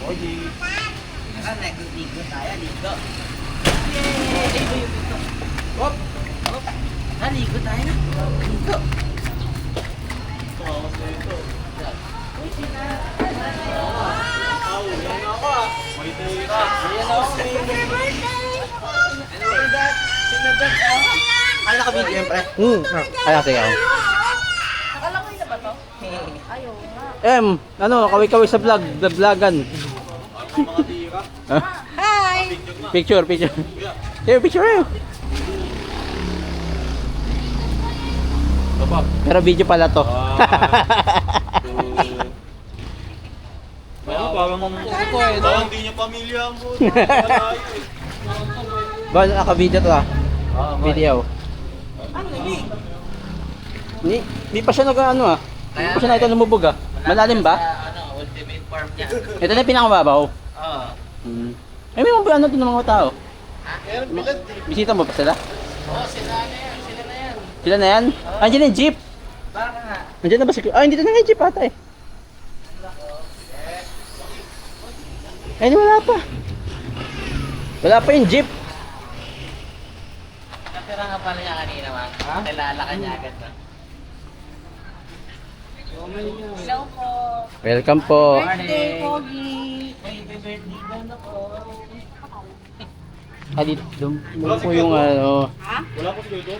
Oh, di. Ligo tayo, ligo. Yay! Ay, yung dito. Hop! Hop! Ligo tayo na. Ligo. Tumawas na ito. Uy, sina. Yan ako ah. May tira. Ayan ako. Happy birthday! Sinadat. Sinadat. Ay, nakabidyo yan, pre. Kaya sige ako. Akala ko yun na ba to? Ayaw nga. Ano, kaway-kaway sa vlog, vlogan. Mga tira. Hi! Picture. Here, picture yun. Baba. Pero video pala to. Parang di niya pamilya ang buto. Malayo eh. Ba, naka-video to ah. Video. Di pa siya nag-ano ah. Di pa siya nakita lumubog ah. Malalim ba? Ano, ultimate form niya. Ito na yung pinakababaw. Oo. Ay, may mga ano din ng mga tao. Meron bilad eh. Bisita mo pa sila? Oo, sila na yan. Sila na yan. Sila na yan? Andiyan na yung jeep. Baka nga. Andiyan na ba si... Ah, hindi na nga yung jeep ata eh. Ay, wala pa. Wala pa yung jeep. Kapira nga pala niya kanina, man. Kilala ka niya agad, no? Hello po. Welcome po. Birthday, Pogi. Happy birthday na po. Ah, dito po yung ano. Wala po si Ludo.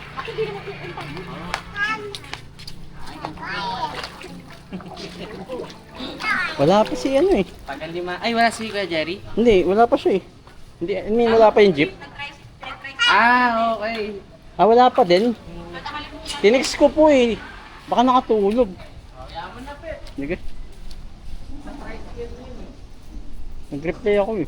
Wala pa si ano eh. Pag lima. Ay, wala si Kuya Jerry? Hindi, wala pa siya eh. Hindi, I mean, wala pa yung jeep. Ah, okay. Ah, wala pa din. Tinext ko po eh. Baka nakatulog. Yaman na, pe. Sige. Nag-reply ako eh.